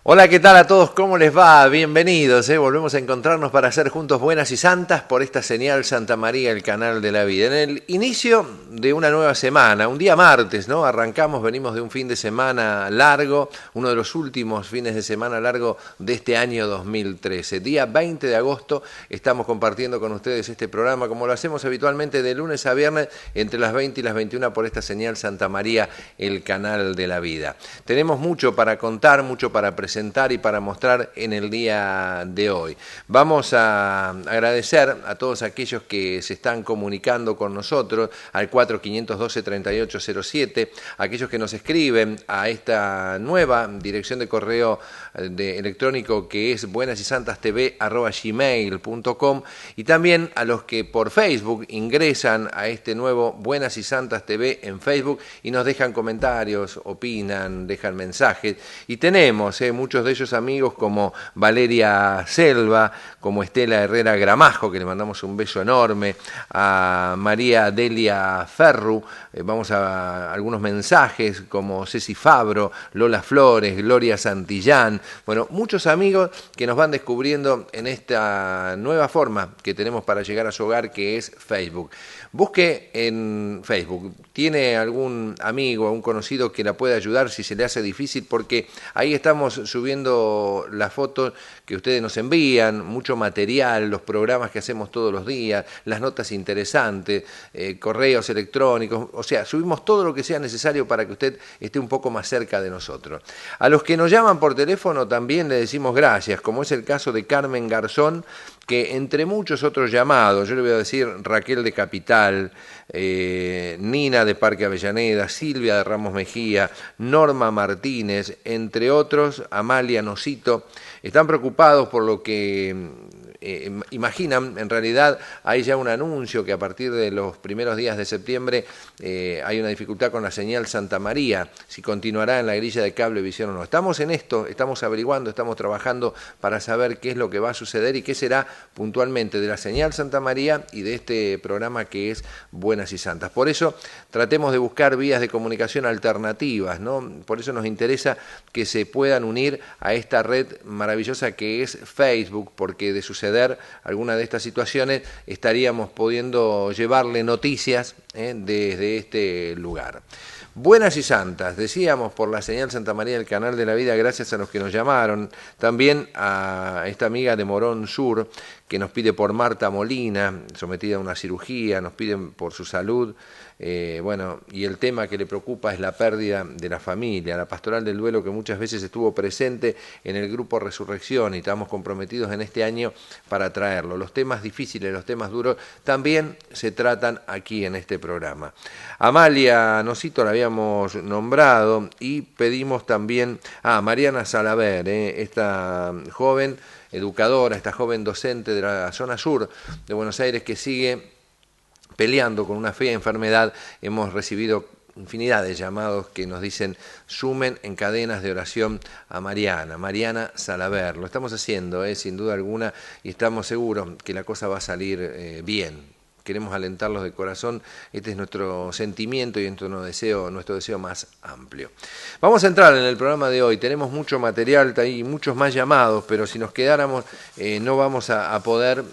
Hola, ¿qué tal a todos? ¿Cómo les va? Bienvenidos. Volvemos a encontrarnos para hacer juntos buenas y santas por esta señal Santa María, el canal de la vida. En el inicio de una nueva semana, un día martes, ¿no? Arrancamos, venimos de un fin de semana largo, uno de los últimos fines de semana largo de este año 2013. Día 20 de agosto estamos compartiendo con ustedes este programa, como lo hacemos habitualmente de lunes a viernes, entre las 20 y las 21 por esta señal Santa María, el canal de la vida. Tenemos mucho para contar, mucho para presentar y para mostrar en el día de hoy. Vamos a agradecer a todos aquellos que se están comunicando con nosotros al 4512-3807, aquellos que nos escriben a esta nueva dirección de correo electrónico que es buenasysantastv@gmail.com, y también a los que por Facebook ingresan a este nuevo Buenas y Santas TV en Facebook y nos dejan comentarios, opinan, dejan mensajes. Y tenemos muchos de ellos amigos como Valeria Selva, como Estela Herrera Gramajo, que le mandamos un beso enorme, a María Delia Ferru, vamos a algunos mensajes como Ceci Fabro, Lola Flores, Gloria Santillán, bueno, muchos amigos que nos van descubriendo en esta nueva forma que tenemos para llegar a su hogar, que es Facebook. Busque en Facebook, tiene algún amigo, algún conocido que la pueda ayudar si se le hace difícil, porque ahí estamos subiendo las fotos que ustedes nos envían, mucho material, los programas que hacemos todos los días, las notas interesantes, correos electrónicos, o sea, subimos todo lo que sea necesario para que usted esté un poco más cerca de nosotros. A los que nos llaman por teléfono también le decimos gracias, como es el caso de Carmen Garzón, que entre muchos otros llamados, yo le voy a decir Raquel de Capital, Nina de Parque Avellaneda, Silvia de Ramos Mejía, Norma Martínez, entre otros, Amalia Nosito, están preocupados por lo que imaginan. En realidad hay ya un anuncio que a partir de los primeros días de septiembre hay una dificultad con la señal Santa María, si continuará en la grilla de Cablevisión o no. Estamos en esto, estamos averiguando, estamos trabajando para saber qué es lo que va a suceder y qué será puntualmente de la señal Santa María y de este programa que es Buenas y Santas. Por eso tratemos de buscar vías de comunicación alternativas, ¿no? Por eso nos interesa que se puedan unir a esta red maravillosa que es Facebook, porque de suceder alguna de estas situaciones estaríamos pudiendo llevarle noticias desde este lugar. Buenas y santas, decíamos, por la señal Santa María del canal de la vida, gracias a los que nos llamaron, también a esta amiga de Morón Sur, que nos pide por Marta Molina, sometida a una cirugía, nos piden por su salud, bueno, y el tema que le preocupa es la pérdida de la familia, la pastoral del duelo que muchas veces estuvo presente en el grupo Resurrección, y estamos comprometidos en este año para traerlo. Los temas difíciles, los temas duros, también se tratan aquí en este programa. Amalia Nosito la habíamos nombrado y pedimos también a Mariana Salaver, esta joven educadora, esta joven docente de la zona sur de Buenos Aires que sigue peleando con una fea enfermedad. Hemos recibido infinidad de llamados que nos dicen sumen en cadenas de oración a Mariana Salaver. Lo estamos haciendo, sin duda alguna, y estamos seguros que la cosa va a salir bien. Queremos alentarlos de corazón, este es nuestro sentimiento y nuestro deseo más amplio. Vamos a entrar en el programa de hoy, tenemos mucho material, hay muchos más llamados, pero si nos quedáramos no vamos a poder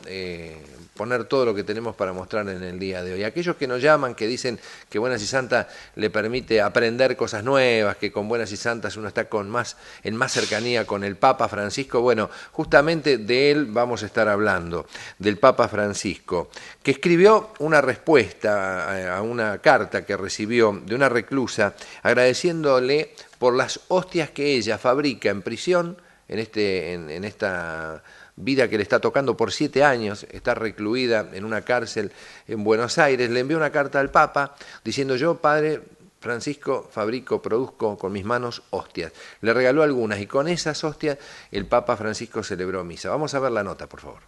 poner todo lo que tenemos para mostrar en el día de hoy. Aquellos que nos llaman, que dicen que Buenas y Santas le permite aprender cosas nuevas, que con Buenas y Santas uno está en más cercanía con el Papa Francisco, bueno, justamente de él vamos a estar hablando, del Papa Francisco, que escribió una respuesta a una carta que recibió de una reclusa agradeciéndole por las hostias que ella fabrica en prisión, en esta vida que le está tocando por 7 años, está recluida en una cárcel en Buenos Aires. Le envió una carta al Papa diciendo: yo, Padre Francisco, produzco con mis manos hostias. Le regaló algunas y con esas hostias el Papa Francisco celebró misa. Vamos a ver la nota, por favor.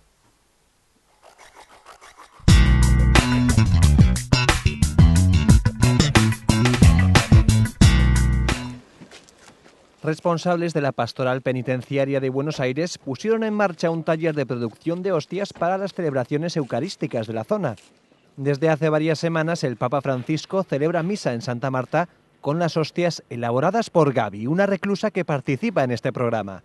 Responsables de la Pastoral Penitenciaria de Buenos Aires pusieron en marcha un taller de producción de hostias para las celebraciones eucarísticas de la zona. Desde hace varias semanas el Papa Francisco celebra misa en Santa Marta con las hostias elaboradas por Gaby, una reclusa que participa en este programa.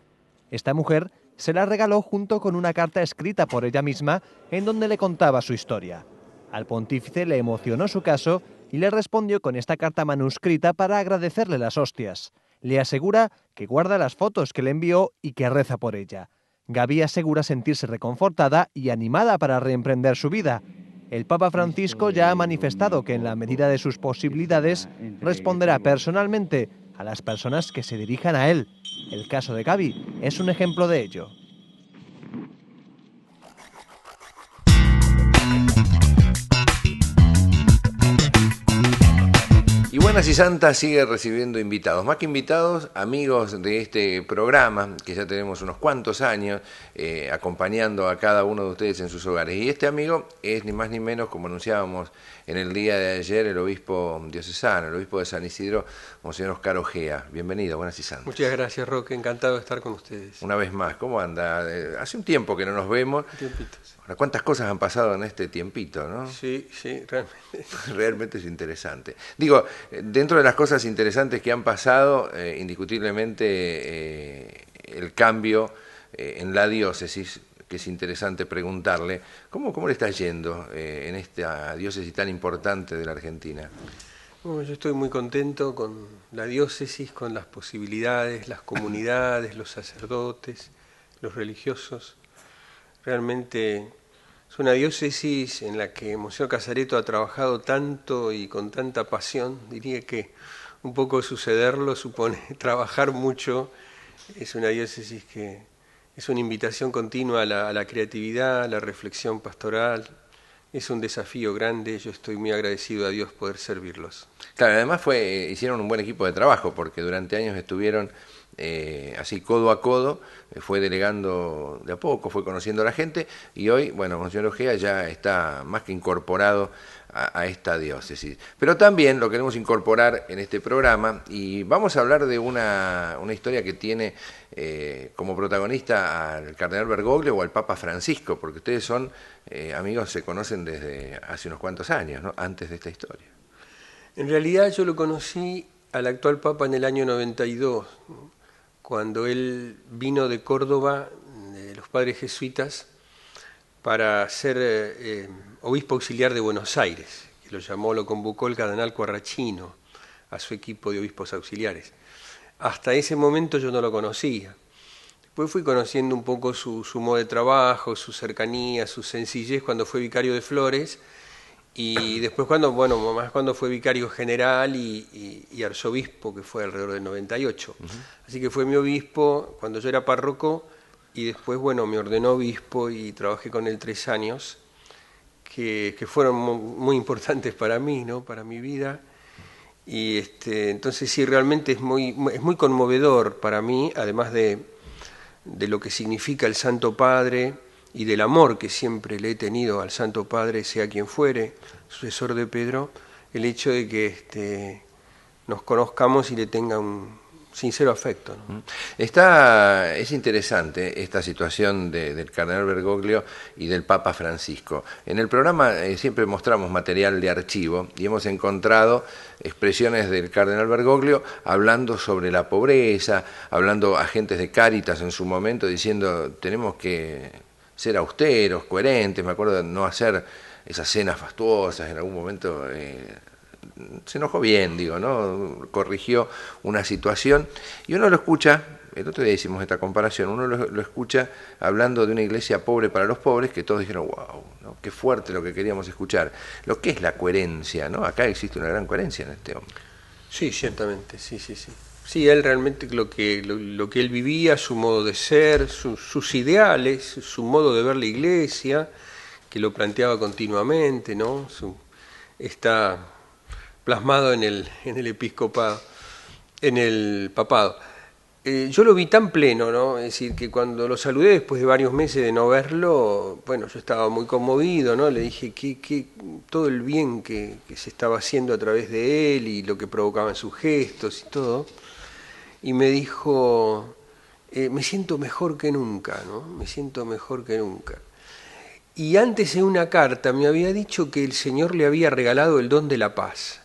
Esta mujer se la regaló junto con una carta escrita por ella misma en donde le contaba su historia. Al pontífice le emocionó su caso y le respondió con esta carta manuscrita para agradecerle las hostias. Le asegura que guarda las fotos que le envió y que reza por ella. Gaby asegura sentirse reconfortada y animada para reemprender su vida. El Papa Francisco ya ha manifestado que en la medida de sus posibilidades responderá personalmente a las personas que se dirijan a él. El caso de Gaby es un ejemplo de ello. Y Buenas y Santas sigue recibiendo invitados, más que invitados, amigos de este programa, que ya tenemos unos cuantos años acompañando a cada uno de ustedes en sus hogares. Y este amigo es ni más ni menos, como anunciábamos en el día de ayer, el obispo diocesano, el obispo de San Isidro, Monseñor Oscar Ojea. Bienvenido, Buenas y Santas. Muchas gracias, Roque, encantado de estar con ustedes. Una vez más, ¿cómo anda? Hace un tiempo que no nos vemos. Tiempitos. Ahora, ¿cuántas cosas han pasado en este tiempito, no? Sí, realmente. Realmente es interesante. Digo, dentro de las cosas interesantes que han pasado, indiscutiblemente el cambio en la diócesis, que es interesante preguntarle, ¿cómo le está yendo en esta diócesis tan importante de la Argentina? Bueno, yo estoy muy contento con la diócesis, con las posibilidades, las comunidades, los sacerdotes, los religiosos. Realmente es una diócesis en la que Monseñor Casareto ha trabajado tanto y con tanta pasión. Diría que un poco sucederlo supone trabajar mucho. Es una diócesis que es una invitación continua a la creatividad, a la reflexión pastoral. Es un desafío grande, yo estoy muy agradecido a Dios poder servirlos. Claro, además hicieron un buen equipo de trabajo, porque durante años estuvieron así codo a codo, fue delegando de a poco, fue conociendo a la gente, y hoy, bueno, Monseñor Ojea ya está más que incorporado a esta diócesis. Pero también lo queremos incorporar en este programa, y vamos a hablar de una historia que tiene como protagonista al cardenal Bergoglio o al Papa Francisco, porque ustedes son amigos, se conocen desde hace unos cuantos años, ¿no? Antes de esta historia. En realidad yo lo conocí al actual Papa en el año 92, ¿no? Cuando él vino de Córdoba, de los padres jesuitas, para ser obispo auxiliar de Buenos Aires, que lo convocó el cardenal Quarrachino a su equipo de obispos auxiliares. Hasta ese momento yo no lo conocía. Después fui conociendo un poco su modo de trabajo, su cercanía, su sencillez cuando fue vicario de Flores, y después cuando fue vicario general y arzobispo, que fue alrededor del 98. Así que fue mi obispo cuando yo era párroco, y después, me ordenó obispo y trabajé con él 3 años, que fueron muy importantes para mí, ¿no? Para mi vida. Y entonces sí, realmente es muy conmovedor para mí, además de lo que significa el Santo Padre y del amor que siempre le he tenido al Santo Padre, sea quien fuere, sucesor de Pedro, el hecho de que nos conozcamos y le tenga un sincero afecto, ¿no? Es interesante esta situación del cardenal Bergoglio y del Papa Francisco. En el programa siempre mostramos material de archivo y hemos encontrado expresiones del cardenal Bergoglio hablando sobre la pobreza, hablando a agentes de Cáritas en su momento, diciendo tenemos que ser austeros, coherentes. Me acuerdo de no hacer esas cenas fastuosas. En algún momento se enojó bien, ¿no? Corrigió una situación, y uno lo escucha, el otro día hicimos esta comparación, uno lo escucha hablando de una iglesia pobre para los pobres, que todos dijeron, wow, ¿no? Qué fuerte lo que queríamos escuchar. Lo que es la coherencia, ¿no? Acá existe una gran coherencia en este hombre. Sí, ciertamente, sí. Sí, él realmente lo que él vivía, su modo de ser, sus ideales, su modo de ver la iglesia, que lo planteaba continuamente, ¿no? Está plasmado en el episcopado, en el papado. Yo lo vi tan pleno, ¿no? Es decir, que cuando lo saludé después de varios meses de no verlo, yo estaba muy conmovido, ¿no? Le dije que todo el bien que se estaba haciendo a través de él y lo que provocaban sus gestos y todo. Y me dijo, me siento mejor que nunca, ¿no? Me siento mejor que nunca. Y antes en una carta me había dicho que el Señor le había regalado el don de la paz,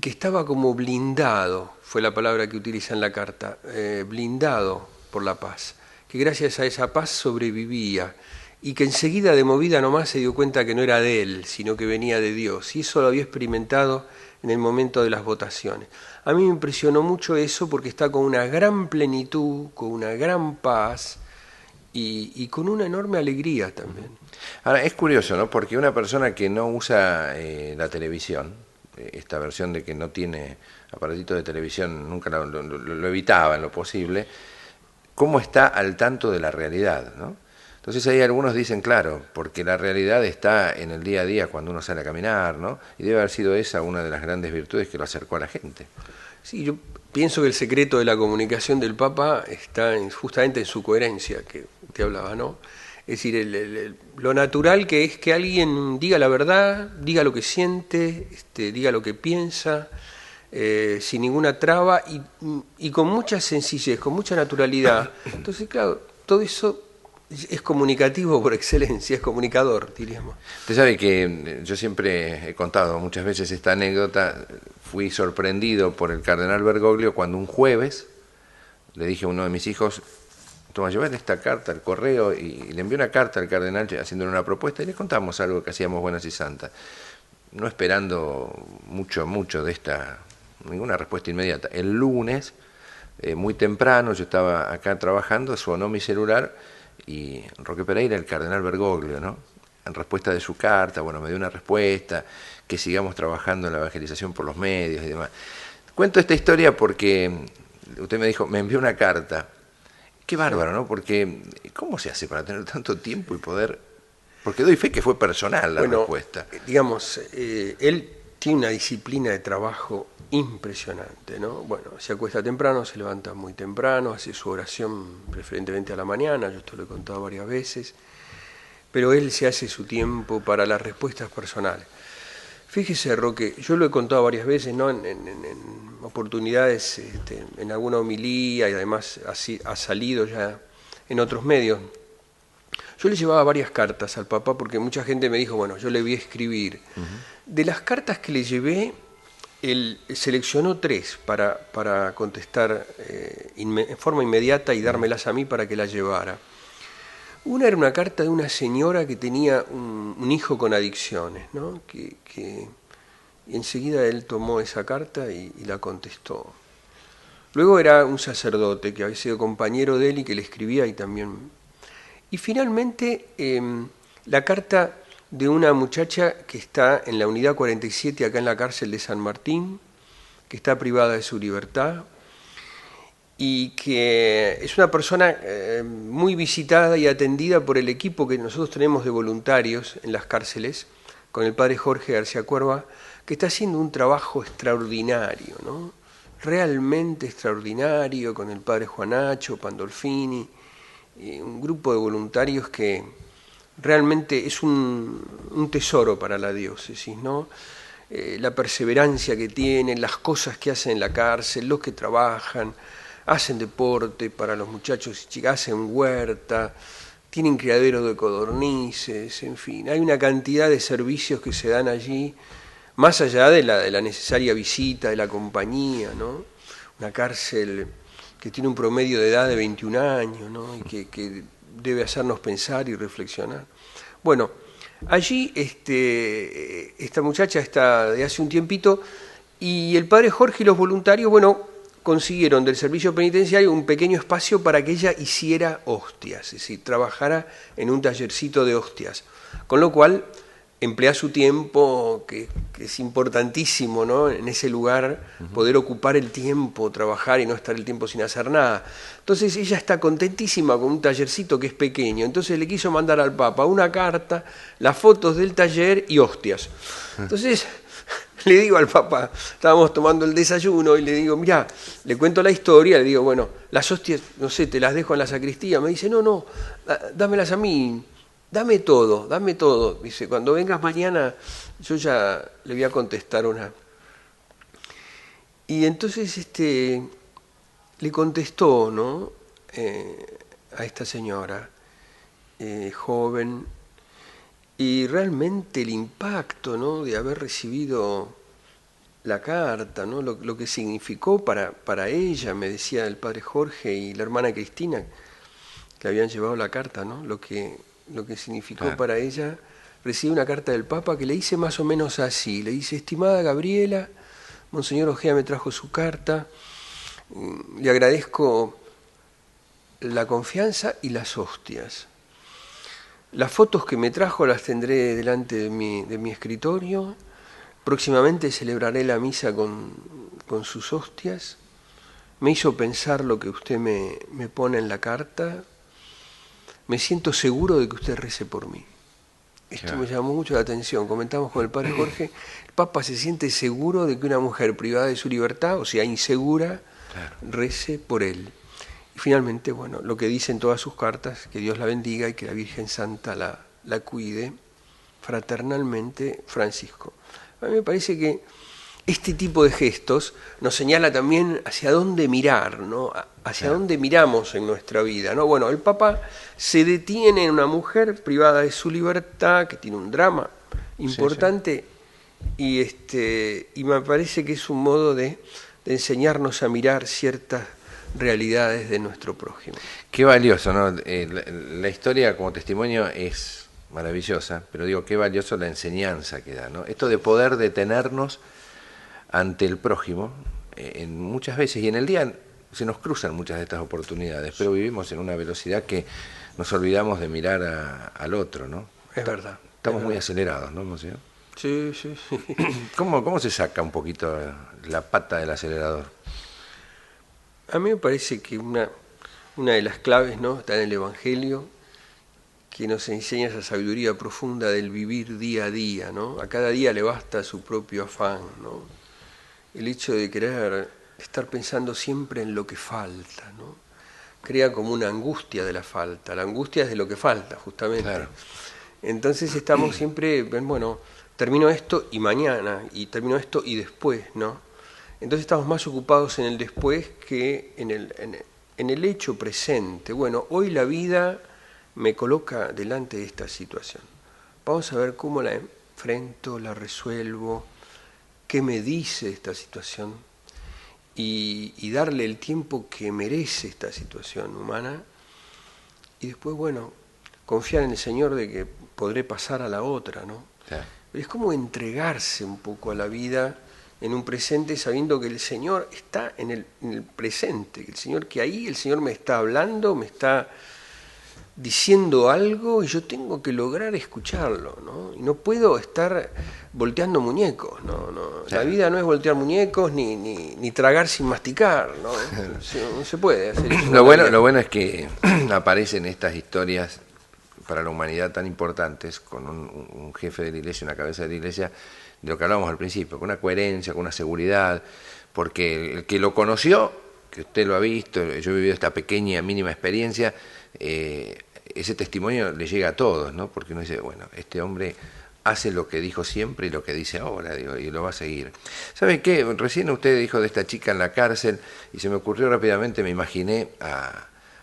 que estaba como blindado, fue la palabra que utiliza en la carta, blindado por la paz. que gracias a esa paz sobrevivía y que enseguida de movida nomás se dio cuenta que no era de él, sino que venía de Dios. Y eso lo había experimentado en el momento de las votaciones. A mí me impresionó mucho eso porque está con una gran plenitud, con una gran paz y con una enorme alegría también. Ahora, es curioso, ¿no? Porque una persona que no usa la televisión, esta versión de que no tiene aparatito de televisión, nunca lo evitaba en lo posible, ¿cómo está al tanto de la realidad, ¿no? Entonces ahí algunos dicen, claro, porque la realidad está en el día a día cuando uno sale a caminar, ¿no? Y debe haber sido esa una de las grandes virtudes que lo acercó a la gente. Sí, yo pienso que el secreto de la comunicación del Papa está justamente en su coherencia, que te hablaba, ¿no? Es decir, lo natural que es que alguien diga la verdad, diga lo que siente, diga lo que piensa, sin ninguna traba y con mucha sencillez, con mucha naturalidad. Entonces, claro, todo eso es comunicativo por excelencia, es comunicador, diríamos. Usted sabe que yo siempre he contado muchas veces esta anécdota. Fui sorprendido por el cardenal Bergoglio cuando un jueves le dije a uno de mis hijos, toma, llevar esta carta al correo, y le envié una carta al cardenal haciéndole una propuesta y le contamos algo que hacíamos Buenas y Santas, no esperando mucho de esta, ninguna respuesta inmediata. El lunes, muy temprano, yo estaba acá trabajando, sonó mi celular y Roque Pereira, el cardenal Bergoglio, ¿no? En respuesta de su carta, bueno, me dio una respuesta, que sigamos trabajando en la evangelización por los medios y demás. Cuento esta historia porque usted me dijo, me envió una carta. Qué bárbaro, ¿no? Porque ¿cómo se hace para tener tanto tiempo y poder...? Porque doy fe que fue personal la respuesta. Digamos, él tiene una disciplina de trabajo impresionante, ¿no? Bueno, se acuesta temprano, se levanta muy temprano, hace su oración preferentemente a la mañana, yo esto lo he contado varias veces, pero él se hace su tiempo para las respuestas personales. Fíjese, Roque, yo lo he contado varias veces, ¿no? En oportunidades, en alguna homilía y además así ha salido ya en otros medios. Yo le llevaba varias cartas al Papa porque mucha gente me dijo, bueno, yo le voy a escribir. De las cartas que le llevé, él seleccionó 3 para contestar en forma inmediata y dármelas a mí para que las llevara. Una era una carta de una señora que tenía un hijo con adicciones, ¿no? Y enseguida él tomó esa carta y la contestó. Luego era un sacerdote que había sido compañero de él y que le escribía y también... Y finalmente la carta de una muchacha que está en la unidad 47 acá en la cárcel de San Martín, que está privada de su libertad, y que es una persona muy visitada y atendida por el equipo que nosotros tenemos de voluntarios en las cárceles, con el padre Jorge García Cuerva, que está haciendo un trabajo extraordinario, ¿no? Realmente extraordinario, con el padre Juanacho, Pandolfini, un grupo de voluntarios que realmente es un tesoro para la diócesis, ¿no? La perseverancia que tienen, las cosas que hacen en la cárcel, los que trabajan, hacen deporte para los muchachos y chicas, hacen huerta, tienen criadero de codornices, en fin, hay una cantidad de servicios que se dan allí, más allá de la necesaria visita de la compañía, ¿no? Una cárcel que tiene un promedio de edad de 21 años, ¿no? Y que debe hacernos pensar y reflexionar. Bueno, allí esta muchacha está de hace un tiempito y el padre Jorge y los voluntarios, bueno, consiguieron del servicio penitenciario un pequeño espacio para que ella hiciera hostias, es decir, trabajara en un tallercito de hostias, con lo cual emplea su tiempo, que es importantísimo, ¿no? En ese lugar, poder ocupar el tiempo, trabajar y no estar el tiempo sin hacer nada. Entonces ella está contentísima con un tallercito que es pequeño, entonces le quiso mandar al Papa una carta, las fotos del taller y hostias. Entonces le digo al Papa, estábamos tomando el desayuno y le digo, mirá, le cuento la historia, le digo, bueno, las hostias, no sé, te las dejo en la sacristía. Me dice, no, dámelas a mí. Dame todo. Dice, cuando vengas mañana, yo ya le voy a contestar una. Y entonces le contestó, ¿no? A esta señora, joven, y realmente el impacto, ¿no? De haber recibido la carta, ¿no? Lo que significó para ella, me decía el padre Jorge y la hermana Cristina, le habían llevado la carta, ¿no? Lo que significó Claro. para ella. Recibe una carta del Papa que le dice más o menos así. Le dice: estimada Gabriela, Monseñor Ojea me trajo su carta. Le agradezco la confianza y las hostias. Las fotos que me trajo las tendré delante de mi escritorio. Próximamente celebraré la misa con sus hostias. Me hizo pensar lo que usted me pone en la carta. Me siento seguro de que usted rece por mí. Esto Claro. me llamó mucho la atención. Comentamos con el padre Jorge, el Papa se siente seguro de que una mujer privada de su libertad, o sea, insegura, Claro. rece por él. Y finalmente, bueno, lo que dice en todas sus cartas, que Dios la bendiga y que la Virgen Santa la cuide, fraternalmente, Francisco. A mí me parece que este tipo de gestos nos señala también hacia dónde mirar, ¿no? Hacia Claro. dónde miramos en nuestra vida, ¿no? Bueno, el Papa se detiene en una mujer privada de su libertad, que tiene un drama importante, y me parece que es un modo de enseñarnos a mirar ciertas realidades de nuestro prójimo. Qué valioso, ¿no? La historia como testimonio es maravillosa, pero digo, qué valioso la enseñanza que da, ¿no? Esto de poder detenernos ante el prójimo, en muchas veces, y en el día se nos cruzan muchas de estas oportunidades, pero vivimos en una velocidad que nos olvidamos de mirar al otro, ¿no? Es verdad. Estamos muy acelerados, ¿no, Monseñor? Sí, sí, sí. ¿Cómo se saca un poquito la pata del acelerador? A mí me parece que una de las claves, ¿no?, está en el Evangelio, que nos enseña esa sabiduría profunda del vivir día a día, ¿no? A cada día le basta su propio afán, ¿no? El hecho de querer estar pensando siempre en lo que falta, ¿no? Crea como una angustia de la falta. La angustia es de lo que falta, justamente. Claro. Entonces estamos siempre, bueno, termino esto y mañana, y termino esto y después, ¿no? Entonces estamos más ocupados en el después que en el hecho presente. Bueno, hoy la vida me coloca delante de esta situación. Vamos a ver cómo la enfrento, la resuelvo, qué me dice esta situación, y darle el tiempo que merece esta situación humana, y después, bueno, confiar en el Señor de que podré pasar a la otra, ¿no? Claro. Pero es como entregarse un poco a la vida en un presente, sabiendo que el Señor está en el presente, que ahí el Señor me está hablando, me está diciendo algo y yo tengo que lograr escucharlo, ¿no? Y no puedo estar volteando muñecos, ¿no? Claro. La vida no es voltear muñecos ni tragar sin masticar, ¿no? No se puede hacer eso. Lo bueno es que aparecen estas historias para la humanidad tan importantes, con un jefe de la iglesia, una cabeza de la iglesia, de lo que hablábamos al principio, con una coherencia, con una seguridad, porque el que lo conoció, que usted lo ha visto, yo he vivido esta pequeña, mínima experiencia, ese testimonio le llega a todos, ¿no? Porque uno dice, bueno, este hombre hace lo que dijo siempre y lo que dice ahora, digo, y lo va a seguir. ¿Sabe qué? Recién usted dijo de esta chica en la cárcel, y se me ocurrió rápidamente, me imaginé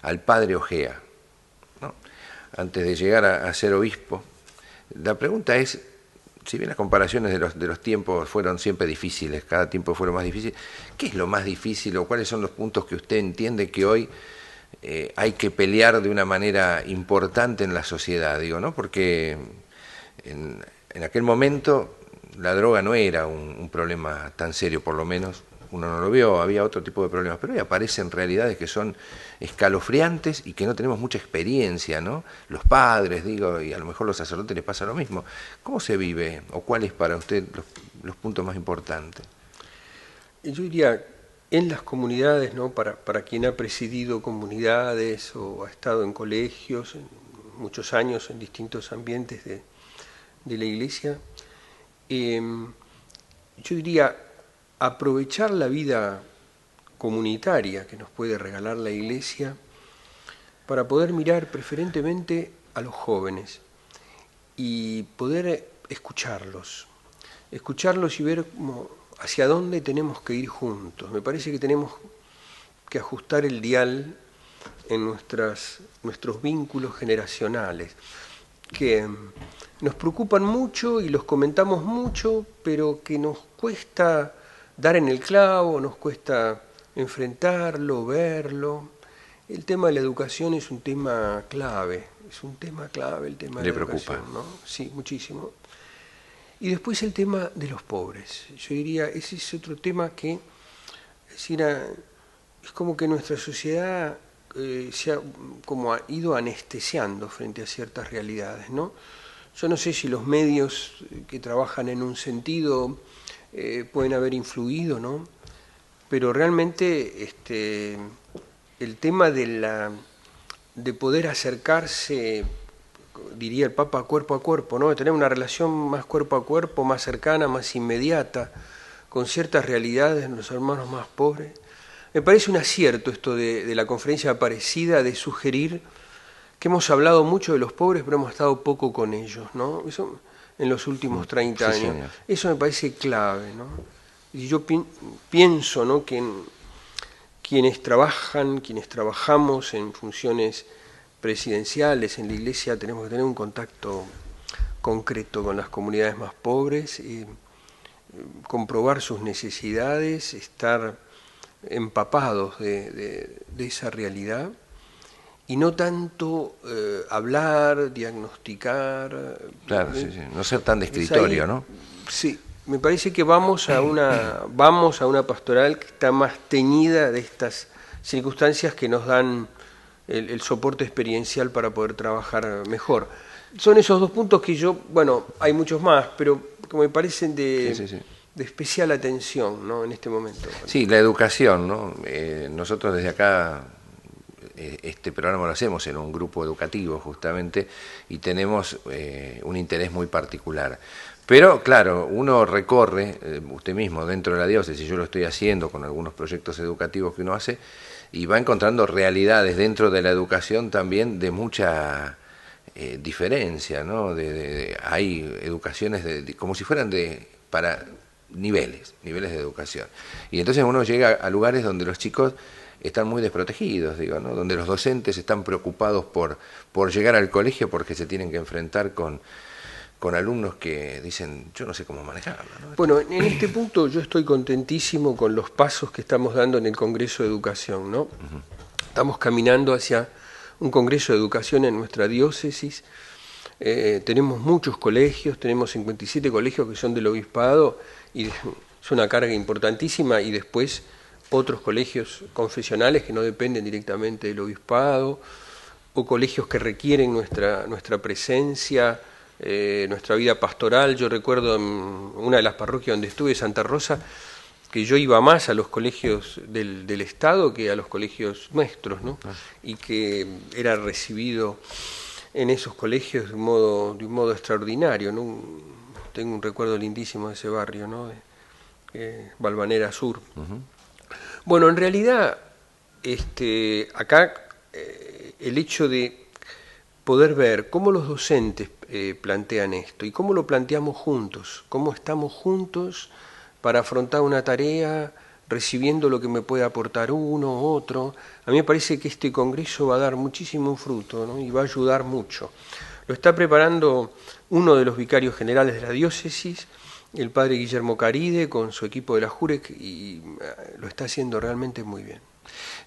al padre Ojea, ¿no? Antes de llegar a ser obispo. La pregunta es, si bien las comparaciones de los tiempos fueron siempre difíciles, cada tiempo fue lo más difícil, ¿qué es lo más difícil o cuáles son los puntos que usted entiende que hoy hay que pelear de una manera importante en la sociedad? Digo, ¿no? Porque en aquel momento la droga no era un problema tan serio, por lo menos uno no lo vio, había otro tipo de problemas, pero hoy aparecen realidades que son escalofriantes y que no tenemos mucha experiencia, ¿no? Los padres, digo, y a lo mejor los sacerdotes les pasa lo mismo. ¿Cómo se vive o cuáles para usted los puntos más importantes? Yo diría, en las comunidades, ¿no? Para quien ha presidido comunidades o ha estado en colegios, en muchos años en distintos ambientes de la iglesia, yo diría, aprovechar la vida comunitaria que nos puede regalar la iglesia para poder mirar preferentemente a los jóvenes y poder escucharlos y ver hacia dónde tenemos que ir juntos. Me parece que tenemos que ajustar el dial en nuestros vínculos generacionales, que nos preocupan mucho y los comentamos mucho, pero que nos cuesta dar en el clavo, nos cuesta enfrentarlo, verlo. el tema de la educación es un tema clave, el tema de ¿Le la preocupa? educación, ¿no? Sí, muchísimo. Y después el tema de los pobres. Yo diría, ese es otro tema que, es decir, es como que nuestra sociedad se ha como ha ido anestesiando frente a ciertas realidades, ¿no? Yo no sé si los medios que trabajan en un sentido pueden haber influido, ¿no? Pero realmente el tema de poder acercarse, diría el Papa, cuerpo a cuerpo, ¿no? De tener una relación más cuerpo a cuerpo, más cercana, más inmediata, con ciertas realidades de los hermanos más pobres. Me parece un acierto esto de la conferencia Aparecida, de sugerir que hemos hablado mucho de los pobres, pero hemos estado poco con ellos, ¿no? Eso en los últimos 30 Sí, años. señor. Eso me parece clave, ¿no? Y yo pienso, ¿no?, que quienes trabajamos en funciones presidenciales en la Iglesia, tenemos que tener un contacto concreto con las comunidades más pobres, comprobar sus necesidades, estar empapados de esa realidad y no tanto hablar, diagnosticar. Claro, sí, sí. No ser tan de escritorio, ¿no? Sí, me parece que vamos a una pastoral que está más teñida de estas circunstancias que nos dan el soporte experiencial para poder trabajar mejor. Son esos dos puntos que yo, bueno, hay muchos más, pero que me parecen de especial atención, ¿no?, en este momento. Sí, la educación, ¿no? Nosotros desde acá este programa lo hacemos en un grupo educativo justamente y tenemos un interés muy particular. Pero claro, uno recorre, usted mismo dentro de la diócesis, yo lo estoy haciendo con algunos proyectos educativos que uno hace, y va encontrando realidades dentro de la educación también de mucha diferencia, ¿no? Hay educaciones como si fueran para niveles de educación. Y entonces uno llega a lugares donde los chicos están muy desprotegidos, digo, ¿no? Donde los docentes están preocupados por llegar al colegio porque se tienen que enfrentar con alumnos que dicen, yo no sé cómo manejarlo, ¿no? Bueno, en este punto yo estoy contentísimo con los pasos que estamos dando en el Congreso de Educación, ¿no? Estamos caminando hacia un Congreso de Educación en nuestra diócesis. Tenemos muchos colegios, tenemos 57 colegios que son del obispado y es una carga importantísima, y después otros colegios confesionales que no dependen directamente del obispado, o colegios que requieren nuestra presencia, nuestra vida pastoral. Yo recuerdo en una de las parroquias donde estuve, Santa Rosa, que yo iba más a los colegios del Estado que a los colegios nuestros, ¿no? Y que era recibido en esos colegios de un modo extraordinario, ¿no? Tengo un recuerdo lindísimo de ese barrio, ¿no? Valvanera Sur. Bueno, en realidad, acá el hecho de poder ver cómo los docentes plantean esto y cómo lo planteamos juntos, cómo estamos juntos para afrontar una tarea, recibiendo lo que me puede aportar uno u otro. A mí me parece que este congreso va a dar muchísimo fruto, ¿no? Y va a ayudar mucho. Lo está preparando uno de los vicarios generales de la diócesis, el padre Guillermo Caride, con su equipo de la JUREC, y lo está haciendo realmente muy bien.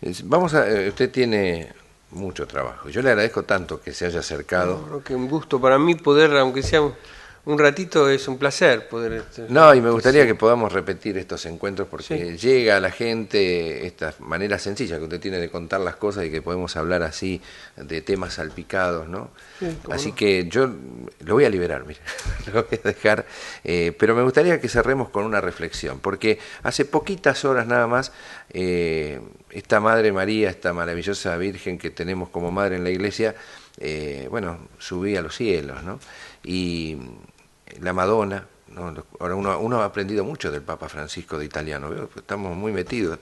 Usted tiene mucho trabajo. Yo le agradezco tanto que se haya acercado. No, que un gusto para mí poder, aunque sea un ratito, es un placer poder... No, y me gustaría que podamos repetir estos encuentros porque llega a la gente esta manera sencilla que usted tiene de contar las cosas y que podemos hablar así de temas salpicados, ¿no? Sí, así que yo lo voy a liberar, mire, lo voy a dejar, pero me gustaría que cerremos con una reflexión, porque hace poquitas horas nada más esta Madre María, esta maravillosa Virgen que tenemos como madre en la Iglesia, subía a los cielos, ¿no? Y la Madonna, ¿no? Ahora uno ha aprendido mucho del Papa Francisco de italiano, ¿veo? Estamos muy metidos,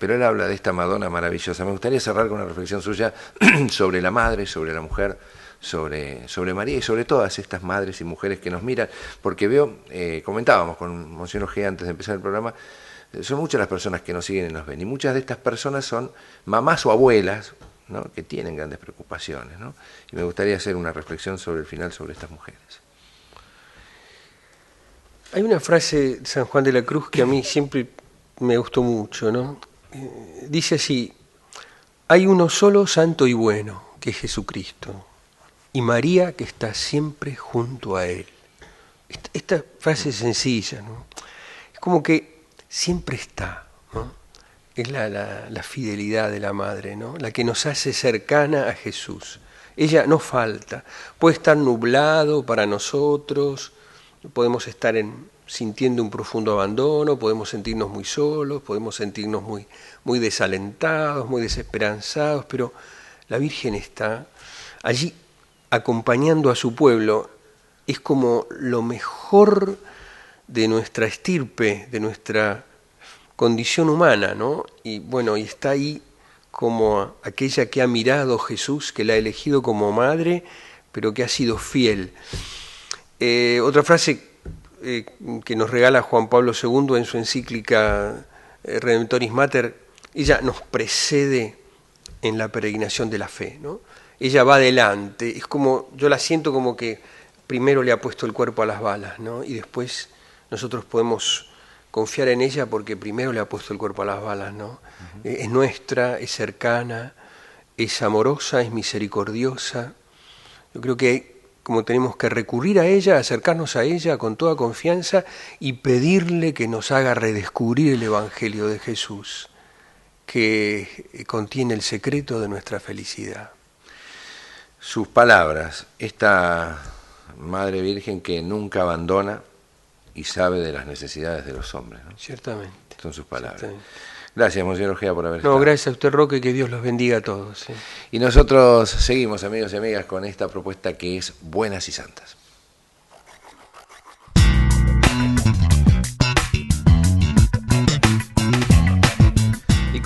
pero él habla de esta Madonna maravillosa. Me gustaría cerrar con una reflexión suya sobre la madre, sobre la mujer, sobre María y sobre todas estas madres y mujeres que nos miran, porque veo, comentábamos con Monseñor G antes de empezar el programa, son muchas las personas que nos siguen y nos ven, y muchas de estas personas son mamás o abuelas, ¿no? Que tienen grandes preocupaciones, ¿no? Y me gustaría hacer una reflexión sobre el final sobre estas mujeres. Hay una frase de San Juan de la Cruz que a mí siempre me gustó mucho, ¿no? Dice así: Hay uno solo santo y bueno, que es Jesucristo, y María que está siempre junto a Él. Esta frase es sencilla, ¿no? Es como que siempre está, ¿no? Es la fidelidad de la Madre, ¿no? La que nos hace cercana a Jesús. Ella no falta, puede estar nublado para nosotros, podemos estar sintiendo un profundo abandono, podemos sentirnos muy solos, podemos sentirnos muy desalentados, muy desesperanzados, pero la Virgen está allí acompañando a su pueblo. Es como lo mejor de nuestra estirpe, de nuestra condición humana, ¿no? Y bueno, y está ahí como aquella que ha mirado a Jesús, que la ha elegido como madre, pero que ha sido fiel. Otra frase que nos regala Juan Pablo II en su encíclica Redemptoris Mater, ella nos precede en la peregrinación de la fe, ¿no? Ella va adelante, es como, yo la siento como que primero le ha puesto el cuerpo a las balas, ¿no? Y después nosotros podemos confiar en ella porque primero le ha puesto el cuerpo a las balas, ¿no? Uh-huh. Es nuestra, es cercana, es amorosa, es misericordiosa. Yo creo que como tenemos que recurrir a ella, acercarnos a ella con toda confianza y pedirle que nos haga redescubrir el Evangelio de Jesús, que contiene el secreto de nuestra felicidad. Sus palabras, esta Madre Virgen que nunca abandona y sabe de las necesidades de los hombres, ¿no? Ciertamente. Son sus palabras. Gracias, Monseñor Ojea, por haber estado. No, gracias a usted, Roque, que Dios los bendiga a todos. ¿Sí? Y nosotros seguimos, amigos y amigas, con esta propuesta que es Buenas y Santas.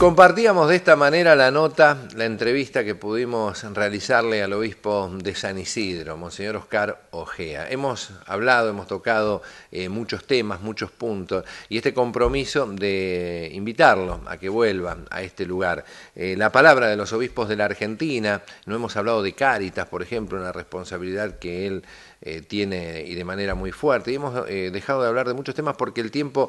Compartíamos de esta manera la nota, la entrevista que pudimos realizarle al obispo de San Isidro, Monseñor Oscar Ojea. Hemos hablado, hemos tocado muchos temas, muchos puntos, y este compromiso de invitarlo a que vuelva a este lugar. La palabra de los obispos de la Argentina, no hemos hablado de Cáritas, por ejemplo, una responsabilidad que él tiene y de manera muy fuerte, y hemos dejado de hablar de muchos temas porque el tiempo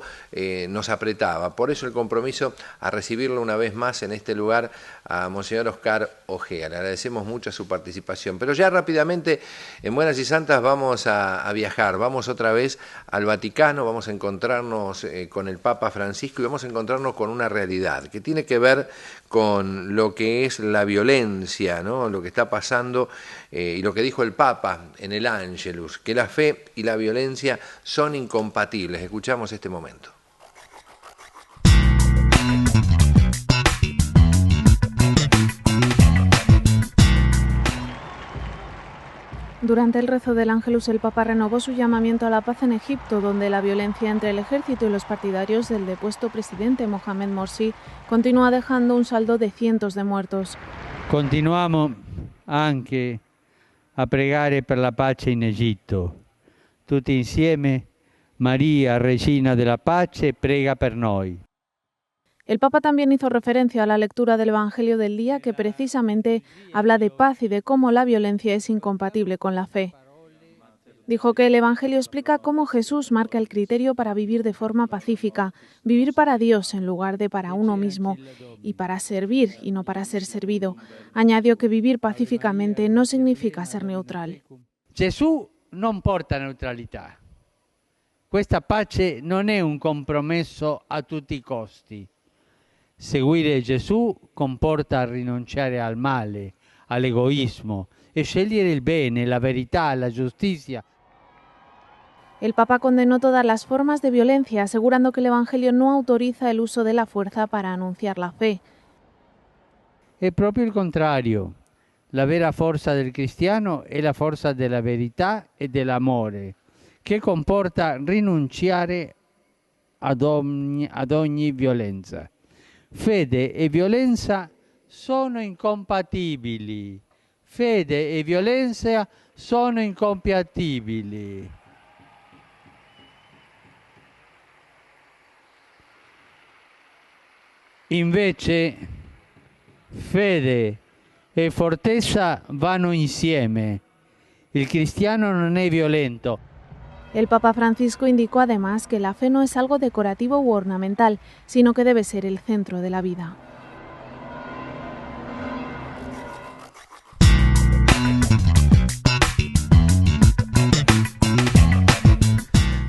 nos apretaba. Por eso el compromiso a recibirlo una vez más en este lugar a Monseñor Oscar Ojea. Le agradecemos mucho su participación. Pero ya rápidamente, en Buenas y Santas vamos a viajar, vamos otra vez al Vaticano, vamos a encontrarnos con el Papa Francisco y vamos a encontrarnos con una realidad que tiene que ver con lo que es la violencia, ¿no? Lo que está pasando y lo que dijo el Papa en el Ángelus, que la fe y la violencia son incompatibles. Escuchamos este momento. Durante el rezo del Ángelus, el Papa renovó su llamamiento a la paz en Egipto, donde la violencia entre el ejército y los partidarios del depuesto presidente Mohamed Morsi continúa dejando un saldo de cientos de muertos. Continuamos anche a pregare per la pace in Egitto. Tutti insieme, Maria, Regina della Pace, prega per noi. El Papa también hizo referencia a la lectura del Evangelio del día, que precisamente habla de paz y de cómo la violencia es incompatible con la fe. Dijo que el Evangelio explica cómo Jesús marca el criterio para vivir de forma pacífica, vivir para Dios en lugar de para uno mismo, y para servir y no para ser servido. Añadió que vivir pacíficamente no significa ser neutral. Gesù non porta neutralità. Questa pace non è un compromesso a tutti i costi. Seguire Gesù comporta rinunciare al male, all'egoismo e scegliere il bene, la verità, la giustizia. El Papa condenó todas las formas de violencia, asegurando que el Evangelio no autoriza el uso de la fuerza para anunciar la fe. È proprio il contrario. La vera forza del cristiano è la forza della verità e dell'amore, che comporta rinunciare ad ogni violenza. Fede e violenza sono incompatibili. Fede e violenza sono incompatibili. Invece, fede e fortezza vanno insieme. Il cristiano non è violento. El Papa Francisco indicó además que la fe no es algo decorativo u ornamental, sino que debe ser el centro de la vida.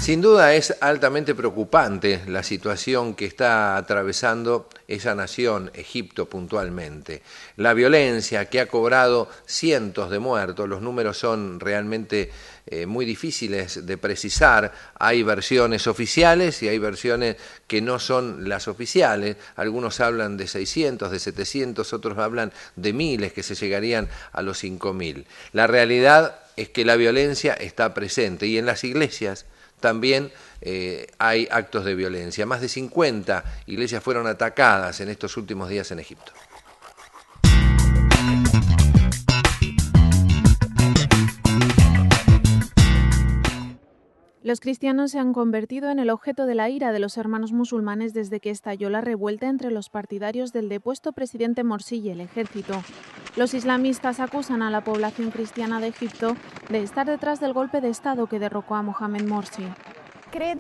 Sin duda es altamente preocupante la situación que está atravesando esa nación, Egipto puntualmente. La violencia que ha cobrado cientos de muertos, los números son realmente muy difíciles de precisar. Hay versiones oficiales y hay versiones que no son las oficiales. Algunos hablan de 600, de 700, otros hablan de miles que se llegarían a los 5.000. La realidad es que la violencia está presente y en las iglesias también hay actos de violencia. Más de 50 iglesias fueron atacadas en estos últimos días en Egipto. Los cristianos se han convertido en el objeto de la ira de los hermanos musulmanes desde que estalló la revuelta entre los partidarios del depuesto presidente Morsi y el ejército. Los islamistas acusan a la población cristiana de Egipto de estar detrás del golpe de Estado que derrocó a Mohamed Morsi. Creen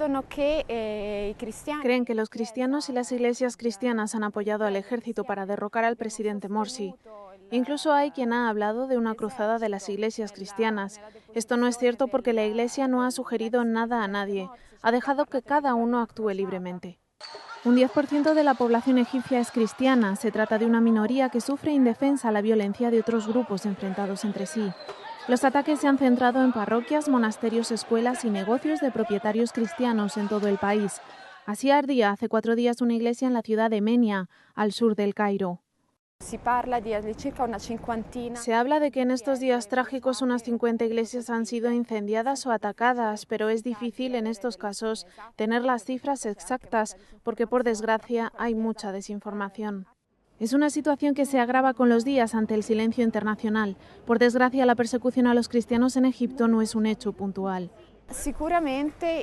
que los cristianos y las iglesias cristianas han apoyado al ejército para derrocar al presidente Morsi. Incluso hay quien ha hablado de una cruzada de las iglesias cristianas. Esto no es cierto porque la iglesia no ha sugerido nada a nadie. Ha dejado que cada uno actúe libremente. Un 10% de la población egipcia es cristiana. Se trata de una minoría que sufre indefensa la violencia de otros grupos enfrentados entre sí. Los ataques se han centrado en parroquias, monasterios, escuelas y negocios de propietarios cristianos en todo el país. Así ardía hace 4 días una iglesia en la ciudad de Menia, al sur del Cairo. Se habla de que en estos días trágicos unas 50 iglesias han sido incendiadas o atacadas, pero es difícil en estos casos tener las cifras exactas porque, por desgracia, hay mucha desinformación. Es una situación que se agrava con los días ante el silencio internacional. Por desgracia, la persecución a los cristianos en Egipto no es un hecho puntual. Seguramente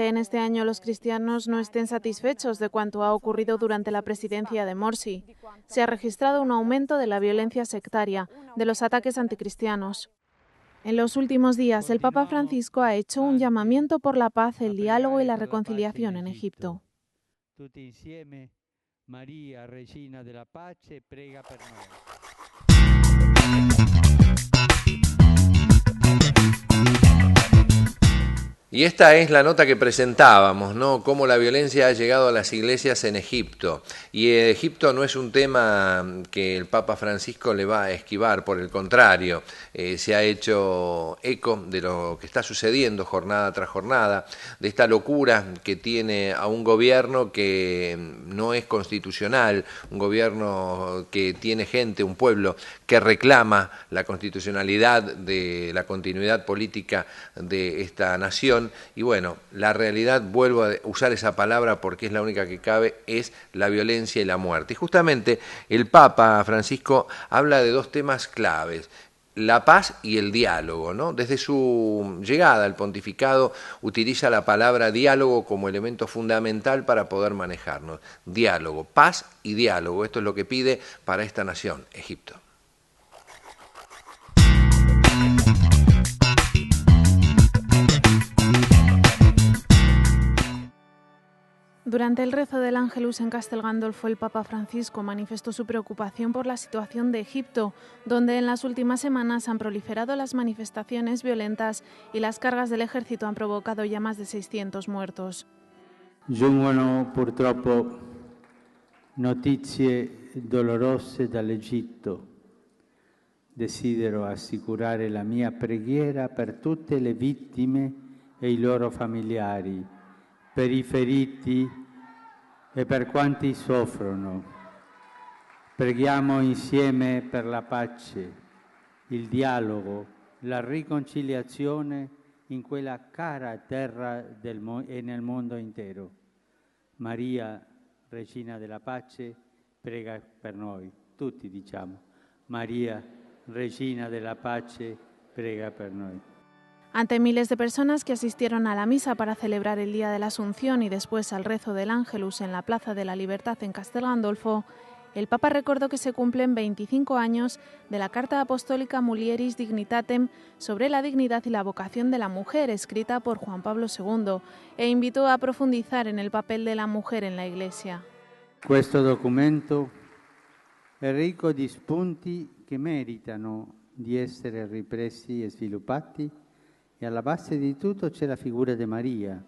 en este año los cristianos no estén satisfechos de cuanto ha ocurrido durante la presidencia de Morsi. Se ha registrado un aumento de la violencia sectaria, de los ataques anticristianos. En los últimos días, el Papa Francisco ha hecho un llamamiento por la paz, el diálogo y la reconciliación en Egipto. María, Regina de la Pace, prega per noi. Y esta es la nota que presentábamos, ¿no? Cómo la violencia ha llegado a las iglesias en Egipto. Y Egipto no es un tema que el Papa Francisco le va a esquivar, por el contrario, se ha hecho eco de lo que está sucediendo jornada tras jornada, de esta locura que tiene a un gobierno que no es constitucional, un gobierno que tiene gente, un pueblo que reclama la constitucionalidad de la continuidad política de esta nación. Y bueno, la realidad, vuelvo a usar esa palabra porque es la única que cabe, es la violencia y la muerte. Y justamente el Papa Francisco habla de 2 temas claves: la paz y el diálogo, ¿no? Desde su llegada al pontificado utiliza la palabra diálogo como elemento fundamental para poder manejarnos. Diálogo, paz y diálogo, esto es lo que pide para esta nación, Egipto. Durante el rezo del Ángelus en Castel Gandolfo, el Papa Francisco manifestó su preocupación por la situación de Egipto, donde en las últimas semanas han proliferado las manifestaciones violentas y las cargas del ejército han provocado ya más de 600 muertos. Giungono purtroppo notizie dolorose dall'Egitto. Desidero assicurare la mia preghiera per tutte le vittime e i loro familiari, per i feriti e per quanti soffrono. Preghiamo insieme per la pace, il dialogo, la riconciliazione in quella cara terra e nel mondo intero. Maria, Regina della Pace, prega per noi. Tutti diciamo, Maria, Regina della Pace, prega per noi. Ante miles de personas que asistieron a la misa para celebrar el Día de la Asunción y después al rezo del Ángelus en la Plaza de la Libertad en Castel Gandolfo, el Papa recordó que se cumplen 25 años de la Carta Apostólica Mulieris Dignitatem sobre la dignidad y la vocación de la mujer, escrita por Juan Pablo II, e invitó a profundizar en el papel de la mujer en la Iglesia. Questo documento è ricco di spunti che meritano di essere ripresi e sviluppati e alla base di tutto c'è la figura di María.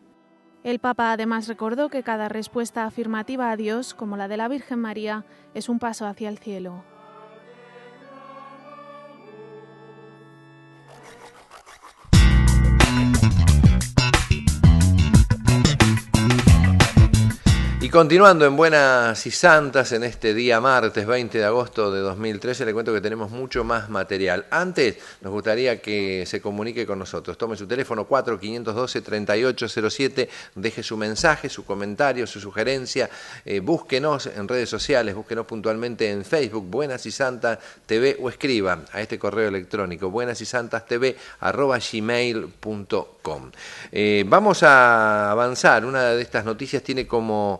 El Papa además recordó que cada respuesta afirmativa a Dios, como la de la Virgen María, es un paso hacia el cielo. Y continuando en Buenas y Santas, en este día martes 20 de agosto de 2013, le cuento que tenemos mucho más material. Antes, nos gustaría que se comunique con nosotros. Tome su teléfono 4512-3807, deje su mensaje, su comentario, su sugerencia. Búsquenos en redes sociales, búsquenos puntualmente en Facebook, Buenas y Santas TV, o escriba a este correo electrónico, buenasysantastv@gmail.com. Vamos a avanzar. Una de estas noticias tiene como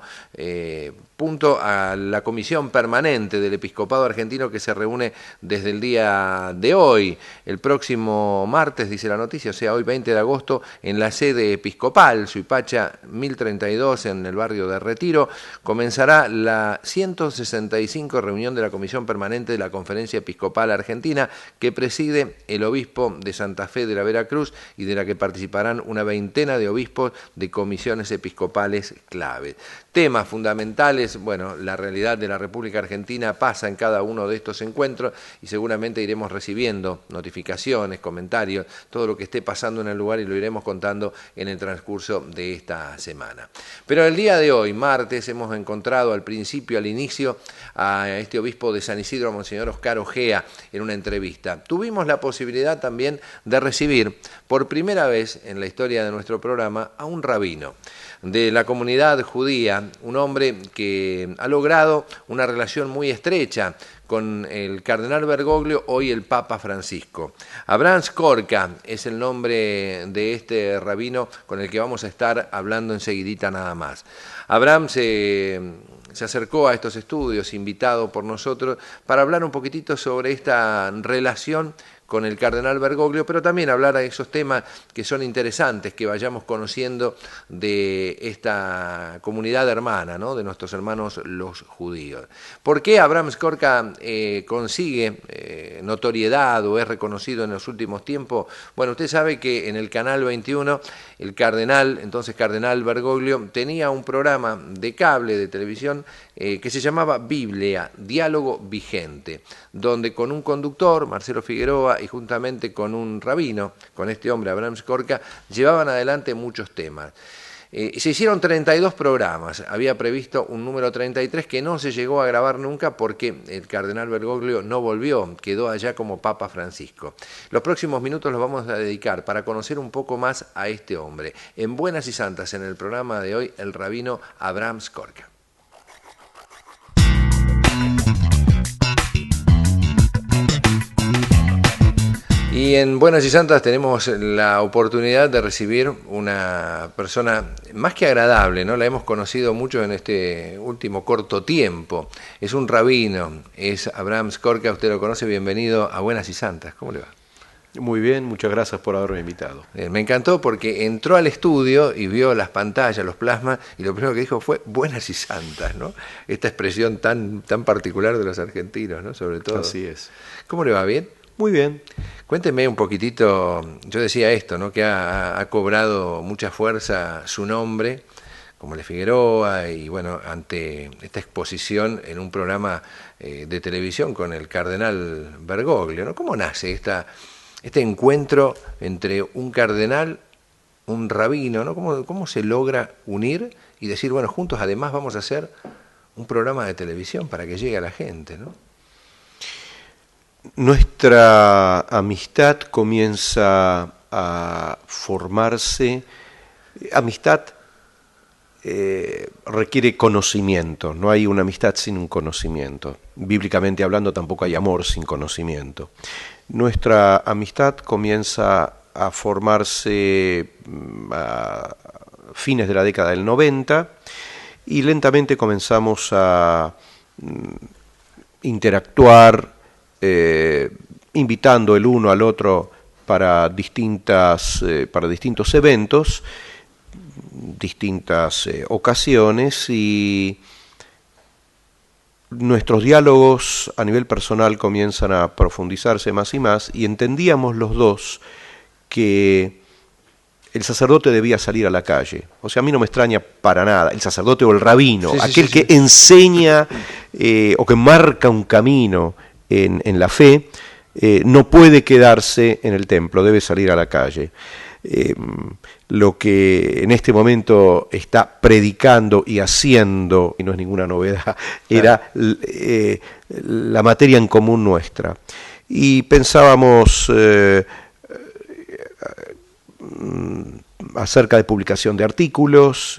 punto a la Comisión Permanente del Episcopado Argentino, que se reúne desde el día de hoy, el próximo martes, dice la noticia, o sea, hoy 20 de agosto, en la sede episcopal, Suipacha 1032, en el barrio de Retiro, comenzará la 165 reunión de la Comisión Permanente de la Conferencia Episcopal Argentina, que preside el obispo de Santa Fe de la Veracruz y de la que participarán una veintena de obispos de comisiones episcopales clave. Temas fundamentales, bueno, la realidad de la República Argentina pasa en cada uno de estos encuentros y seguramente iremos recibiendo notificaciones, comentarios, todo lo que esté pasando en el lugar, y lo iremos contando en el transcurso de esta semana. Pero el día de hoy, martes, hemos encontrado al inicio, a este obispo de San Isidro, Monseñor Oscar Ojea, en una entrevista. Tuvimos la posibilidad también de recibir por primera vez en la historia de nuestro programa a un rabino de la comunidad judía, un hombre que ha logrado una relación muy estrecha con el cardenal Bergoglio, hoy el Papa Francisco. Abraham Skorka es el nombre de este rabino con el que vamos a estar hablando enseguidita nada más. Abraham se acercó a estos estudios, invitado por nosotros, para hablar un poquitito sobre esta relación con el cardenal Bergoglio, pero también hablar de esos temas que son interesantes, que vayamos conociendo de esta comunidad hermana, ¿no?, de nuestros hermanos los judíos. ¿Por qué Abraham Skorka consigue notoriedad o es reconocido en los últimos tiempos? Bueno, usted sabe que en el Canal 21 el cardenal, entonces cardenal Bergoglio, tenía un programa de cable, de televisión, que se llamaba Biblia, Diálogo Vigente, donde con un conductor, Marcelo Figueroa, y juntamente con un rabino, con este hombre, Abraham Skorka, llevaban adelante muchos temas. Se hicieron 32 programas, había previsto un número 33 que no se llegó a grabar nunca porque el cardenal Bergoglio no volvió, quedó allá como Papa Francisco. Los próximos minutos los vamos a dedicar para conocer un poco más a este hombre. En Buenas y Santas, en el programa de hoy, el rabino Abraham Skorka. Y en Buenas y Santas tenemos la oportunidad de recibir una persona más que agradable, ¿no? La hemos conocido mucho en este último corto tiempo. Es un rabino, es Abraham Skorka, usted lo conoce, bienvenido a Buenas y Santas. ¿Cómo le va? Muy bien, muchas gracias por haberme invitado. Me encantó porque entró al estudio y vio las pantallas, los plasmas, y lo primero que dijo fue Buenas y Santas, ¿no? Esta expresión tan particular de los argentinos, ¿no? Sobre todo. Así es. ¿Cómo le va? ¿Bien? Muy bien. Cuénteme un poquitito, yo decía esto, ¿no?, que ha cobrado mucha fuerza su nombre, como el Figueroa, y bueno, ante esta exposición en un programa de televisión con el cardenal Bergoglio, ¿no? ¿Cómo nace este encuentro entre un cardenal, un rabino, ¿no? ¿Cómo se logra unir y decir, bueno, juntos además vamos a hacer un programa de televisión para que llegue a la gente, ¿no? Nuestra amistad comienza a formarse. Amistad requiere conocimiento, no hay una amistad sin un conocimiento. Bíblicamente hablando, tampoco hay amor sin conocimiento. Nuestra amistad comienza a formarse a fines de la década del 90 y lentamente comenzamos a interactuar, invitando el uno al otro para distintos eventos, distintas ocasiones, y nuestros diálogos a nivel personal comienzan a profundizarse más y más, y entendíamos los dos que el sacerdote debía salir a la calle. O sea, a mí no me extraña para nada, el sacerdote o el rabino, aquel que enseña o que marca un camino en la fe, no puede quedarse en el templo, debe salir a la calle. Lo que en este momento está predicando y haciendo, y no es ninguna novedad, era la materia en común nuestra. Y pensábamos acerca de publicación de artículos,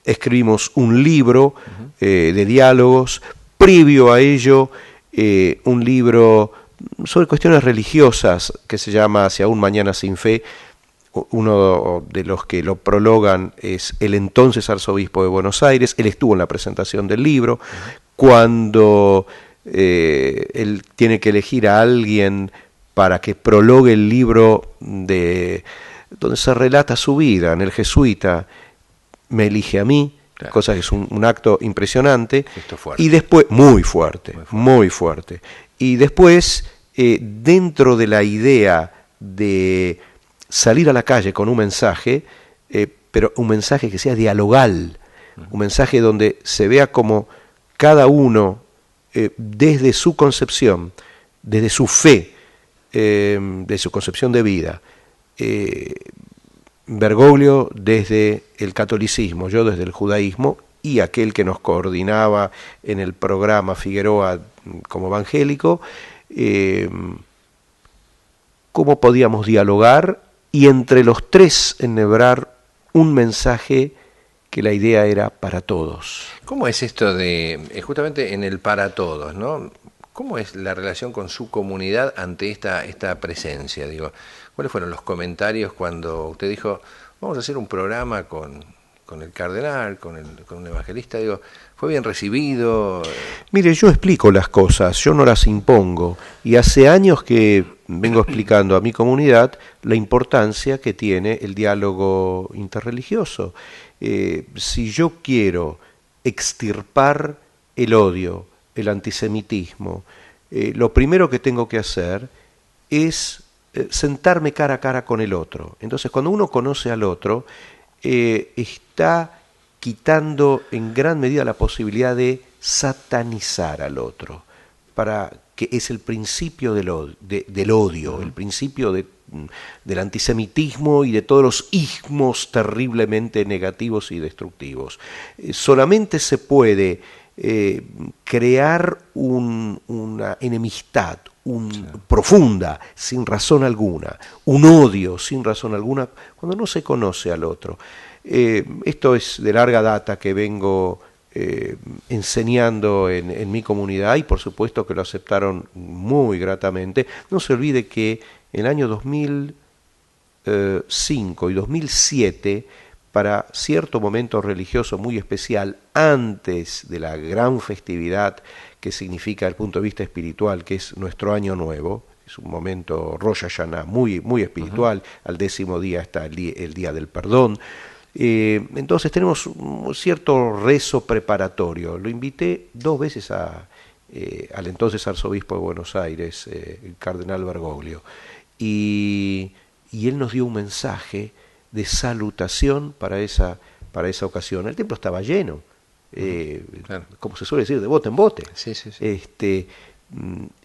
escribimos un libro de diálogos, previo a ello un libro sobre cuestiones religiosas que se llama Hacia un mañana sin fe. Uno de los que lo prologan es el entonces arzobispo de Buenos Aires. Él estuvo en la presentación del libro. Cuando él tiene que elegir a alguien para que prologue el libro donde se relata su vida, en el jesuita, me elige a mí, claro. Cosa que es un acto impresionante. Y después, muy fuerte. Y después, dentro de la idea de salir a la calle con un mensaje, pero un mensaje que sea dialogal, un mensaje donde se vea como cada uno, desde su concepción, desde su fe, de su concepción de vida, Bergoglio desde el catolicismo, yo desde el judaísmo, y aquel que nos coordinaba en el programa Figueroa como evangélico, cómo podíamos dialogar y entre los tres enhebrar un mensaje que la idea era para todos. ¿Cómo es esto de, justamente en el para todos, ¿no? ¿Cómo es la relación con su comunidad ante esta presencia? Digo, ¿cuáles fueron los comentarios cuando usted dijo, vamos a hacer un programa con el cardenal, con un evangelista? Digo, ¿fue bien recibido? Mire, yo explico las cosas, yo no las impongo. Y hace años que vengo explicando a mi comunidad la importancia que tiene el diálogo interreligioso. Si yo quiero extirpar el odio, el antisemitismo, lo primero que tengo que hacer es sentarme cara a cara con el otro. Entonces, cuando uno conoce al otro, está quitando en gran medida la posibilidad de satanizar al otro, que es el principio del odio, el principio del antisemitismo y de todos los ismos terriblemente negativos y destructivos. Solamente se puede crear una enemistad profunda, sin razón alguna, un odio sin razón alguna, cuando no se conoce al otro. Esto es de larga data que vengo enseñando en mi comunidad y por supuesto que lo aceptaron muy gratamente. No se olvide que en el año 2005 y 2007, para cierto momento religioso muy especial, antes de la gran festividad que significa desde el punto de vista espiritual, que es nuestro año nuevo, es un momento Rosh Hashanah muy, muy espiritual, al 10º día está el día del perdón. Entonces tenemos un cierto rezo preparatorio. Lo invité 2 veces al entonces arzobispo de Buenos Aires, el cardenal Bergoglio, y él nos dio un mensaje de salutación para esa ocasión. El templo estaba lleno, claro. Como se suele decir, de bote en bote. Sí.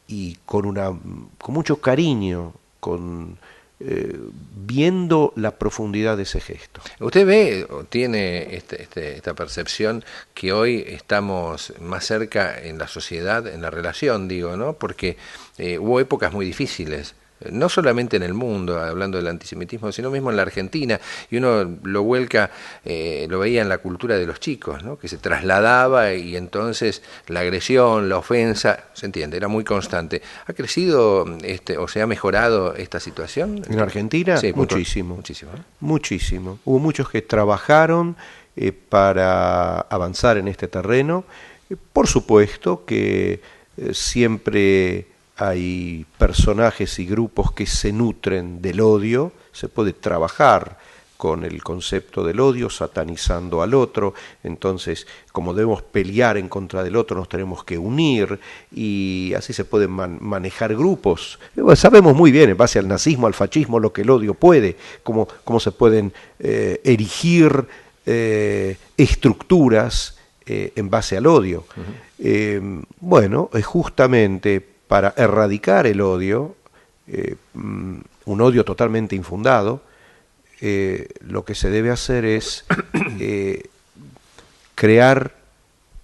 Y con mucho cariño, viendo la profundidad de ese gesto. ¿Usted ve o tiene esta percepción que hoy estamos más cerca en la sociedad, en la relación, digo, ¿no? Porque hubo épocas muy difíciles, no solamente en el mundo, hablando del antisemitismo, sino mismo en la Argentina, y uno lo vuelca, lo veía en la cultura de los chicos, ¿no? Que se trasladaba y entonces la agresión, la ofensa, se entiende, era muy constante. ¿Ha crecido o se ha mejorado esta situación? ¿En Argentina? Sí, muchísimo. ¿Eh? Muchísimo. Hubo muchos que trabajaron para avanzar en este terreno. Por supuesto que siempre hay personajes y grupos que se nutren del odio. Se puede trabajar con el concepto del odio, satanizando al otro. Entonces, como debemos pelear en contra del otro, nos tenemos que unir, y así se pueden manejar grupos. Sabemos muy bien, en base al nazismo, al fascismo, lo que el odio puede, cómo se pueden erigir estructuras en base al odio. Bueno, es justamente para erradicar el odio, un odio totalmente infundado, lo que se debe hacer es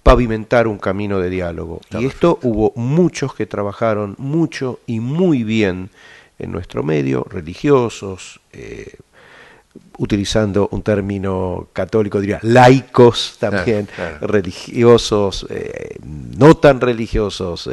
pavimentar un camino de diálogo. Y esto hubo muchos que trabajaron mucho y muy bien en nuestro medio, religiosos, utilizando un término católico, diría laicos también, claro. Religiosos, no tan religiosos,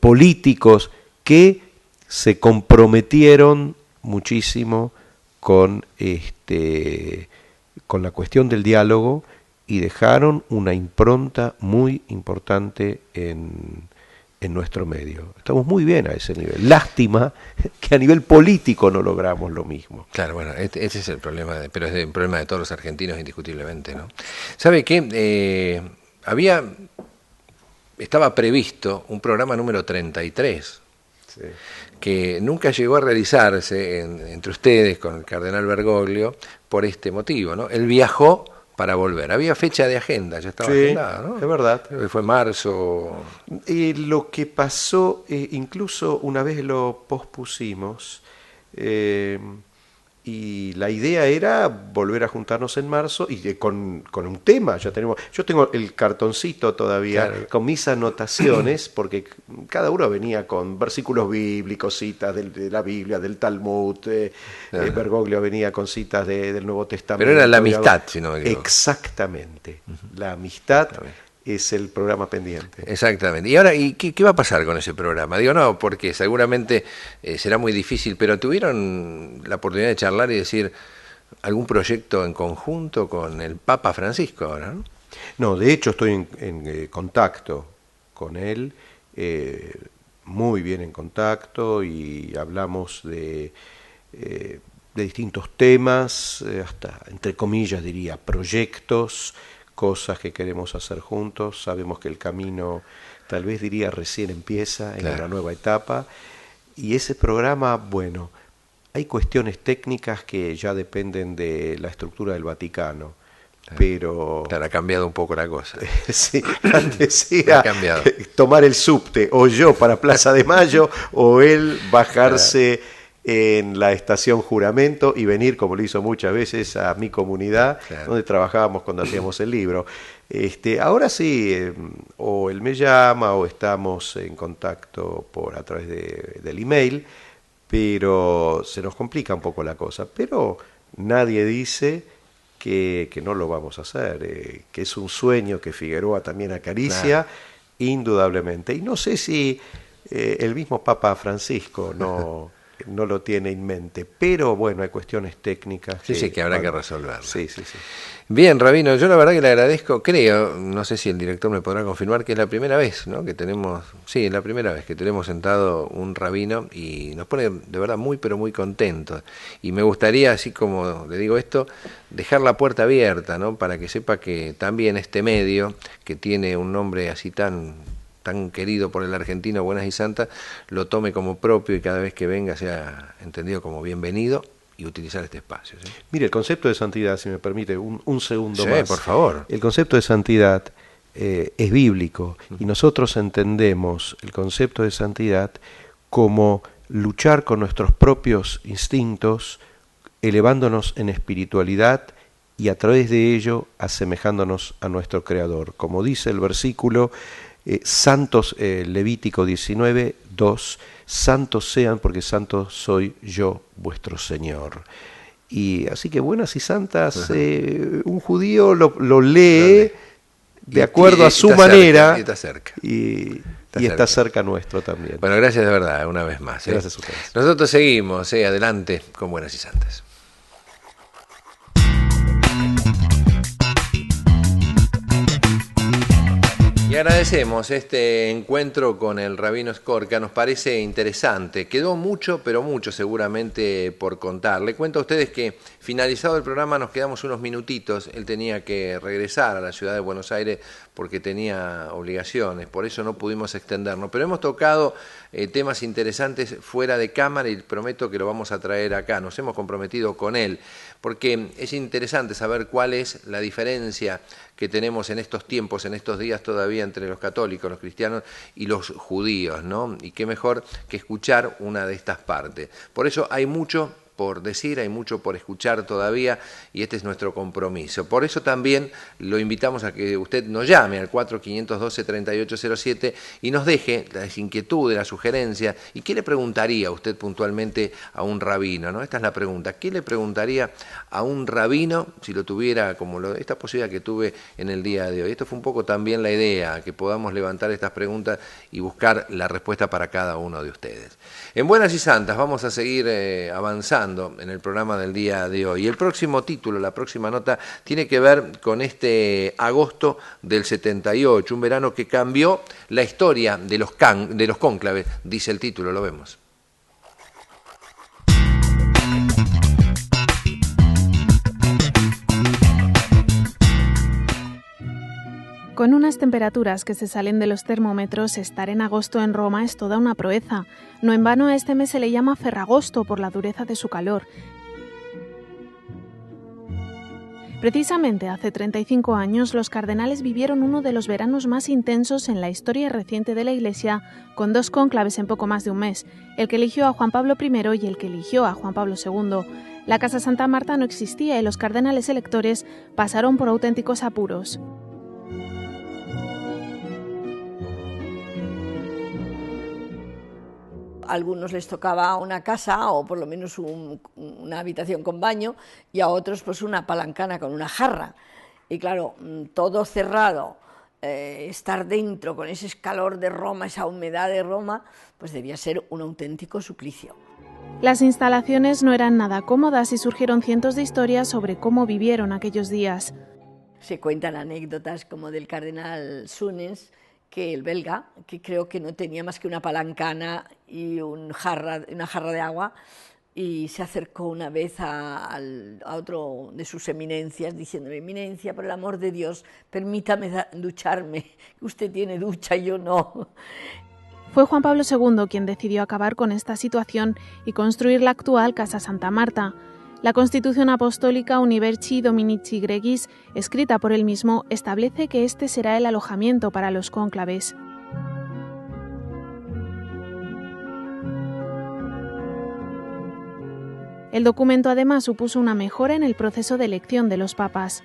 políticos, que se comprometieron muchísimo con la cuestión del diálogo y dejaron una impronta muy importante en nuestro medio. Estamos muy bien a ese nivel. Lástima que a nivel político no logramos lo mismo. Claro, bueno, ese es el problema, pero es el problema de todos los argentinos indiscutiblemente, ¿no? ¿Sabe qué? Estaba previsto un programa número 33, sí, que nunca llegó a realizarse entre ustedes con el cardenal Bergoglio por este motivo, ¿no? Él viajó para volver. Había fecha de agenda, ya estaba agendada, ¿no? Es verdad. Fue marzo. Y lo que pasó, incluso una vez lo pospusimos, y la idea era volver a juntarnos en marzo y con un tema. Yo tengo el cartoncito todavía, claro, con mis anotaciones, porque cada uno venía con versículos bíblicos, citas de la Biblia, del Talmud, claro. Bergoglio venía con citas del Nuevo Testamento. Pero era la amistad, si no me equivoco. Exactamente, la amistad es el programa pendiente. Exactamente. Y ahora, ¿qué va a pasar con ese programa? Digo, no, porque seguramente será muy difícil, pero ¿tuvieron la oportunidad de charlar y decir algún proyecto en conjunto con el Papa Francisco ahora, no? No, de hecho estoy en contacto con él, muy bien en contacto, y hablamos de distintos temas, hasta, entre comillas diría, proyectos, cosas que queremos hacer juntos. Sabemos que el camino, tal vez diría, recién empieza en una nueva etapa, y ese programa, bueno, hay cuestiones técnicas que ya dependen de la estructura del Vaticano, pero... Claro, ha cambiado un poco la cosa. Sí, antes era tomar el subte, o yo para Plaza de Mayo, o él bajarse en la estación Juramento y venir, como lo hizo muchas veces, a mi comunidad, donde trabajábamos cuando hacíamos el libro. Ahora sí, o él me llama o estamos en contacto a través del email, pero se nos complica un poco la cosa. Pero nadie dice que no lo vamos a hacer, que es un sueño que Figueroa también acaricia, indudablemente. Y no sé si el mismo Papa Francisco no lo tiene en mente, pero bueno, hay cuestiones técnicas. Sí, que habrá que resolverlas. Sí. Bien, Rabino, yo la verdad que le agradezco, creo, no sé si el director me podrá confirmar, que es la primera vez, ¿no?, que tenemos, es la primera vez que tenemos sentado un rabino, y nos pone de verdad muy, pero muy contentos. Y me gustaría, así como le digo esto, dejar la puerta abierta, ¿no?, para que sepa que también este medio, que tiene un nombre así tan querido por el argentino, Buenas y Santas, lo tome como propio y cada vez que venga sea entendido como bienvenido, y utilizar este espacio. ¿Sí? Mire, el concepto de santidad, si me permite, un segundo más. Por favor. El concepto de santidad es bíblico, y nosotros entendemos el concepto de santidad como luchar con nuestros propios instintos, elevándonos en espiritualidad y a través de ello asemejándonos a nuestro Creador. Como dice el versículo, santos, Levítico 19:2, santos sean porque santo soy yo, vuestro Señor. Y así que Buenas y Santas, un judío lo lee de acuerdo a su manera, y está cerca. Y está cerca nuestro también. Bueno, gracias de verdad, una vez más. Gracias a ustedes. Nosotros seguimos adelante con Buenas y Santas. Y agradecemos este encuentro con el Rabino Skorka, nos parece interesante. Quedó mucho, pero mucho seguramente por contar. Le cuento a ustedes que finalizado el programa nos quedamos unos minutitos. Él tenía que regresar a la ciudad de Buenos Aires porque tenía obligaciones, por eso no pudimos extendernos. Pero hemos tocado temas interesantes fuera de cámara y prometo que lo vamos a traer acá. Nos hemos comprometido con él porque es interesante saber cuál es la diferencia que tenemos en estos tiempos, en estos días todavía entre los católicos, los cristianos y los judíos, ¿no? Y qué mejor que escuchar una de estas partes. Por eso hay mucho por decir, hay mucho por escuchar todavía y este es nuestro compromiso. Por eso también lo invitamos a que usted nos llame al 4512-3807 y nos deje las inquietudes, las sugerencias y qué le preguntaría usted puntualmente a un rabino, ¿no? Esta es la pregunta. ¿Qué le preguntaría a un rabino si lo tuviera como esta posibilidad que tuve en el día de hoy? Esto fue un poco también la idea, que podamos levantar estas preguntas y buscar la respuesta para cada uno de ustedes. En Buenas y Santas vamos a seguir avanzando en el programa del día de hoy. El próximo título, la próxima nota, tiene que ver con este agosto del 78, un verano que cambió la historia de los cónclaves, dice el título, lo vemos. Con unas temperaturas que se salen de los termómetros, estar en agosto en Roma es toda una proeza. No en vano a este mes se le llama Ferragosto por la dureza de su calor. Precisamente hace 35 años los cardenales vivieron uno de los veranos más intensos en la historia reciente de la Iglesia, con 2 cónclaves en poco más de un mes, el que eligió a Juan Pablo I y el que eligió a Juan Pablo II. La Casa Santa Marta no existía y los cardenales electores pasaron por auténticos apuros. A algunos les tocaba una casa o por lo menos una habitación con baño y a otros pues una palancana con una jarra. Y claro, todo cerrado, estar dentro con ese calor de Roma, esa humedad de Roma, pues debía ser un auténtico suplicio. Las instalaciones no eran nada cómodas y surgieron cientos de historias sobre cómo vivieron aquellos días. Se cuentan anécdotas como del cardenal Sunens, que el belga, que creo que no tenía más que una palancana y una jarra de agua, y se acercó una vez a otro de sus eminencias diciéndole: Eminencia, por el amor de Dios, permítame ducharme, que usted tiene ducha y yo no. Fue Juan Pablo II quien decidió acabar con esta situación y construir la actual Casa Santa Marta. La Constitución Apostólica Universi Dominici Gregis, escrita por él mismo, establece que este será el alojamiento para los cónclaves. El documento además supuso una mejora en el proceso de elección de los papas.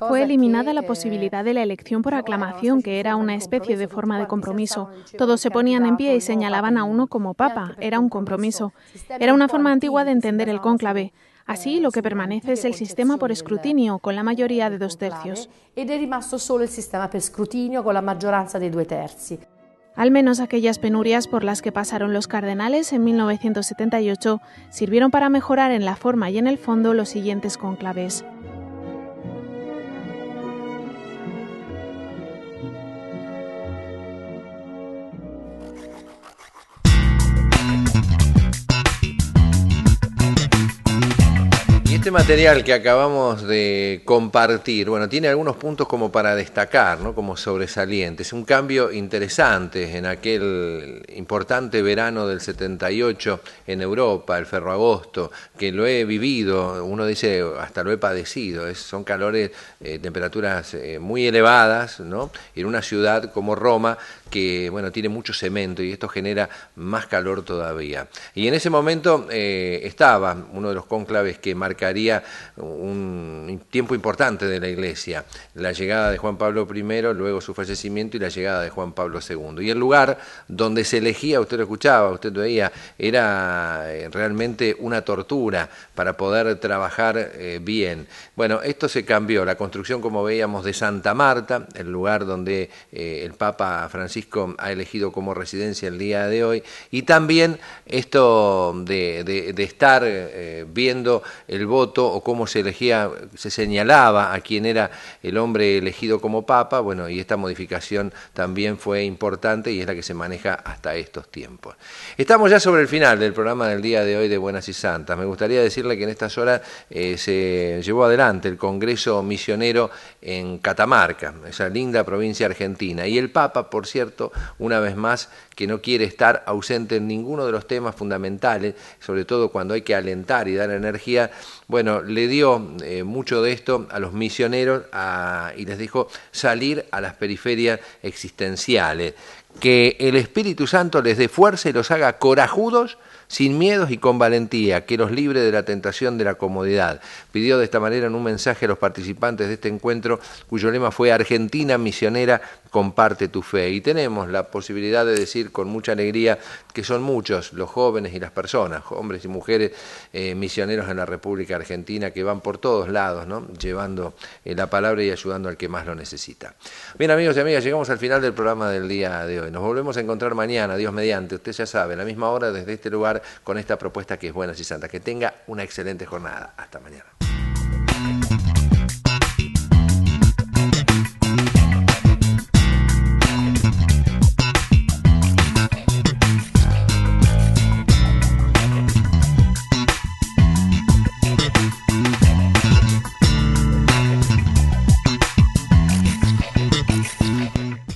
Fue eliminada la posibilidad de la elección por aclamación, que era una especie de forma de compromiso. Todos se ponían en pie y señalaban a uno como papa. Era un compromiso. Era una forma antigua de entender el cónclave. Así, lo que permanece es el sistema por escrutinio, con la mayoría de 2/3. Ed è rimasto solo il sistema per scrutinio con la maggioranza dei 2/3. Al menos aquellas penurias por las que pasaron los cardenales en 1978 sirvieron para mejorar en la forma y en el fondo los siguientes cónclaves. Este material que acabamos de compartir, bueno, tiene algunos puntos como para destacar, ¿no? Como sobresalientes. Un cambio interesante en aquel importante verano del 78 en Europa, el Ferragosto, que lo he vivido, uno dice, hasta lo he padecido. Son calores, temperaturas muy elevadas, ¿no? En una ciudad como Roma, que bueno, tiene mucho cemento y esto genera más calor todavía. Y en ese momento estaba uno de los cónclaves que marcaría un tiempo importante de la Iglesia, la llegada de Juan Pablo I, luego su fallecimiento y la llegada de Juan Pablo II. Y el lugar donde se elegía, usted lo escuchaba, usted lo veía, era realmente una tortura para poder trabajar bien. Bueno, esto se cambió, la construcción, como veíamos, de Santa Marta, el lugar donde el Papa Francisco Francisco ha elegido como residencia el día de hoy, y también esto de estar viendo el voto o cómo se elegía, se señalaba a quién era el hombre elegido como papa, bueno, y esta modificación también fue importante y es la que se maneja hasta estos tiempos. Estamos ya sobre el final del programa del día de hoy de Buenas y Santas. Me gustaría decirle que en estas horas se llevó adelante el Congreso Misionero en Catamarca, esa linda provincia argentina, y el Papa, por cierto, una vez más, que no quiere estar ausente en ninguno de los temas fundamentales, sobre todo cuando hay que alentar y dar energía. Bueno, le dio mucho de esto a los misioneros y les dijo salir a las periferias existenciales, que el Espíritu Santo les dé fuerza y los haga corajudos, sin miedos y con valentía, que los libre de la tentación de la comodidad. Pidió de esta manera en un mensaje a los participantes de este encuentro, cuyo lema fue Argentina misionera, comparte tu fe. Y tenemos la posibilidad de decir con mucha alegría que son muchos los jóvenes y las personas, hombres y mujeres misioneros en la República Argentina, que van por todos lados, ¿no?, llevando la palabra y ayudando al que más lo necesita. Bien, amigos y amigas, llegamos al final del programa del día de hoy. Nos volvemos a encontrar mañana, Dios mediante, usted ya sabe, a la misma hora, desde este lugar, con esta propuesta que es Buenas y Santas. Que tenga una excelente jornada. Hasta mañana.